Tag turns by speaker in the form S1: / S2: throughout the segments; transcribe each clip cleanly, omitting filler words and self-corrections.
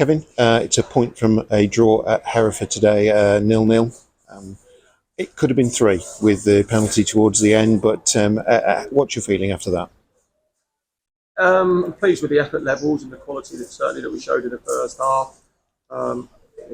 S1: Kevin, it's a point from a draw at Hereford today, 0-0. It could have been 3 with the penalty towards the end, but what's your feeling after that?
S2: I'm pleased with the effort levels and the quality that we showed in the first half. The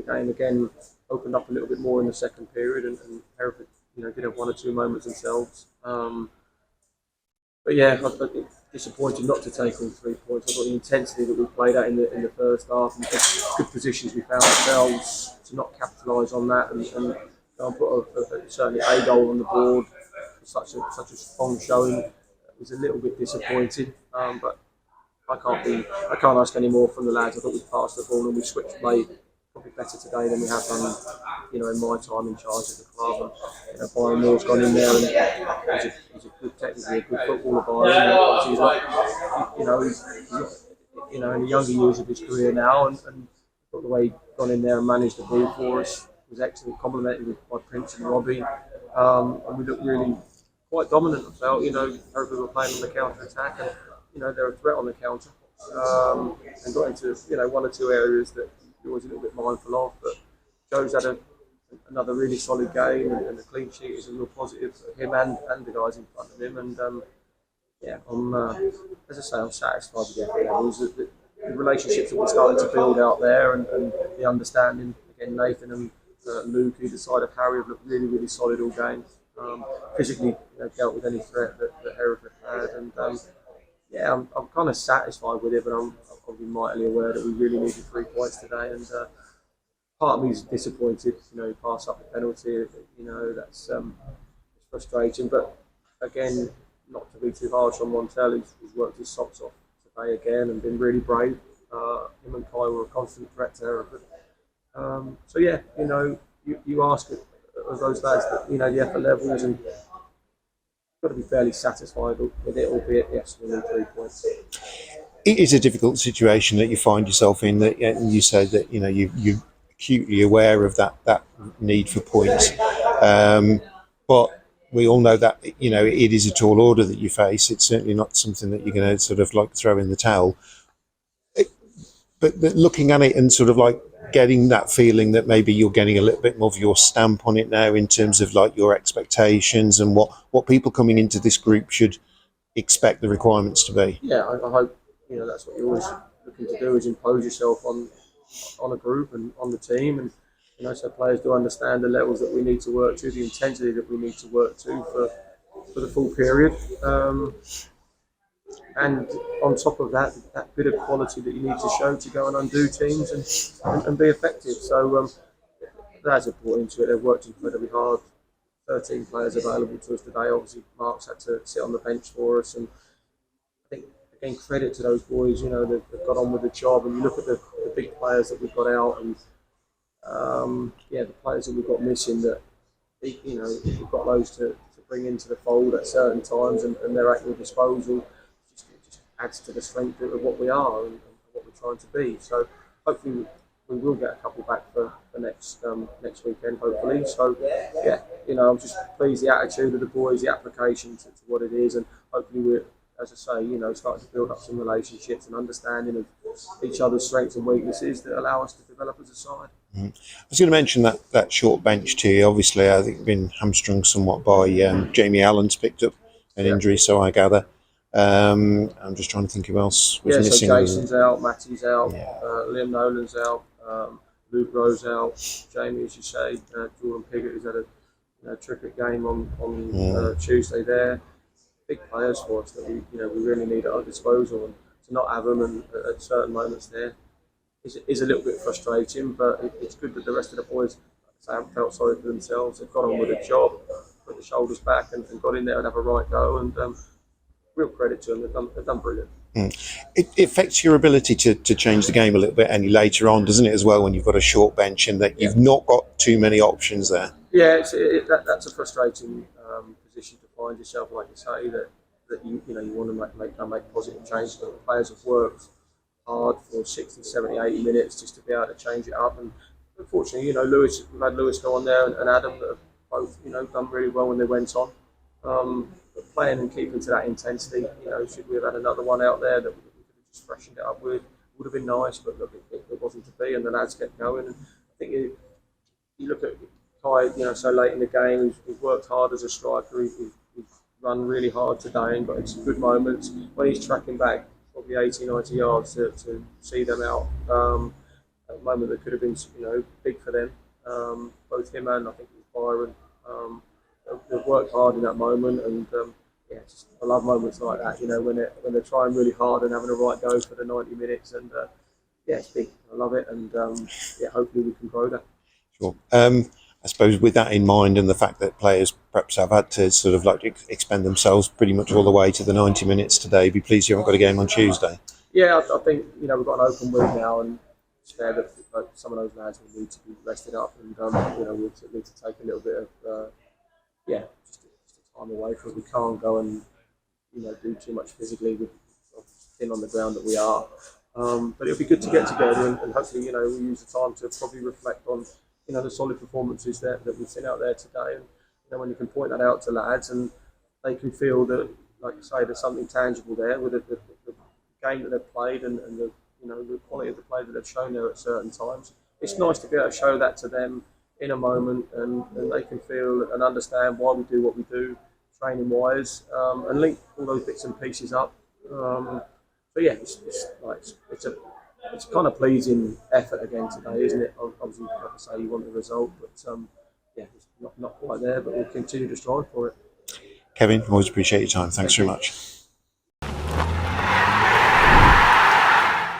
S2: game again opened up a little bit more in the second period, and Hereford, did have 1 or 2 moments themselves. But yeah, I'm disappointed not to take all 3 points. I thought the intensity that we played at in the first half and the good positions we found ourselves to not capitalise on that and put certainly a goal on the board for such a strong showing was a little bit disappointing. But I can't ask any more from the lads. I thought we passed the ball and we switched play probably better today than we have done, in my time in charge of the club. And Byron Moore's gone in there and he's a good, technically a good footballer. Byron, obviously he's not, in the younger years of his career now, and the way he gone in there and managed the ball for us was excellent, complemented by Prince and Robbie, and we looked really quite dominant. I felt, Hereford were playing on the counter attack, and they're a threat on the counter, and got into 1 or 2 areas that you're always a little bit mindful of. But Joe's had another really solid game, and the clean sheet is a real positive for him and the guys in front of him. And I'm as I say, I'm satisfied with the effort levels, the relationships that we're starting to build out there, and the understanding. Again, Nathan and Luke, either side of Harry, have looked really, really solid all game. Physically, dealt with any threat that Hereford had, and I'm kind of satisfied with it, but I'm probably mightily aware that we really needed 3 points today, and part of me is disappointed. He passed up the penalty. That's it's frustrating, but again, not to be too harsh on Montel, he's worked his socks off today again and been really brave. Him and Kai were a constant threat to Hereford. So yeah, you ask of those lads that the effort levels, and got to be fairly satisfied with it, albeit yes, we need 3 points.
S1: It is a difficult situation that you find yourself in. That you said that you're acutely aware of that need for points, but we all know that it is a tall order that you face. It's certainly not something that you're going to sort of like throw in the towel. But looking at it and sort of like getting that feeling that maybe you're getting a little bit more of your stamp on it now in terms of like your expectations and what people coming into this group should expect the requirements to be.
S2: Yeah, I hope that's what you're always looking to do, is impose yourself on a group and on the team, and so players do understand the levels that we need to work to, the intensity that we need to work to for the full period. And on top of that bit of quality that you need to show to go and undo teams and be effective. So that's important to it. They've worked incredibly hard. 13 players available to us today. Obviously, Mark's had to sit on the bench for us, and I think again credit to those boys. They've got on with the job. And you look at the big players that we've got out, and the players that we've got missing. That we've got those to bring into the fold at certain times, and they're at your disposal. Just adds to the strength of what we are and what we're trying to be. So hopefully we will get a couple back for next weekend, hopefully. So yeah, I'm just pleased the attitude of the boys, the application to what it is, and hopefully we're, as I say, starting to build up some relationships and understanding of each other's strengths and weaknesses that allow us to develop as a side.
S1: I was going to mention that short bench to you. Obviously, I think been hamstrung somewhat by Jamie Allen's picked up an injury, so I gather. I'm just trying to think who else was missing.
S2: So Jason's out, Matty's out, Liam Nolan's out, Luke Rowe's out, Jamie, as you say, Jordan Piggott, who's had a terrific game on Tuesday there. Big players for us that we really need at our disposal, and to not have them and at certain moments there is a little bit frustrating, but it's good that the rest of the boys haven't felt sorry for themselves. They've got on with the job, put the shoulders back and got in there and have a right go, and real credit to them. They've done brilliant.
S1: It affects your ability to change the game a little bit any later on, doesn't it, as well, when you've got a short bench and that you've not got too many options there?
S2: Yeah, that's a frustrating position to find yourself, like you say, that you want to make positive changes. The players have worked hard for 60, 70, 80 minutes just to be able to change it up, and unfortunately, we've had Lewis go on there and Adam that have both done really well when they went on. But playing and keeping to that intensity, should we have had another one out there that we could have just freshened it up with would have been nice, but look, it wasn't to be, and the lads kept going. And I think you look at Kai, so late in the game, he's worked hard as a striker. He's run really hard today and got some good moments. When he's tracking back probably 80, 90 yards to see them out, at a moment that could have been, big for them. Both him and I think it was Byron. They've worked hard in that moment, and I love moments like that. When they're trying really hard and having a right go for the 90 minutes, and it's big. I love it, and hopefully we can grow that.
S1: Sure. I suppose with that in mind, and the fact that players perhaps have had to sort of like expend themselves pretty much all the way to the 90 minutes today, be pleased you haven't got a game on Tuesday.
S2: Yeah, I think we've got an open week now, and it's fair that some of those lads will need to be rested up, and we'll need to take a little bit of just a time away from it. We can't go and do too much physically with thin on the ground that we are. But it'll be good to get together, and hopefully we'll use the time to probably reflect on the solid performances that we've seen out there today, and when you can point that out to lads and they can feel that, like you say, there's something tangible there with the game that they've played and the quality of the play that they've shown there at certain times. It's nice to be able to show that to them in a moment, and they can feel and understand why we do what we do, training wise, and link all those bits and pieces up. It's kind of pleasing effort again today, isn't it? Obviously, like I say, you want the result, but it's not quite there. But we'll continue to strive for it.
S1: Kevin, always appreciate your time. Thanks very much.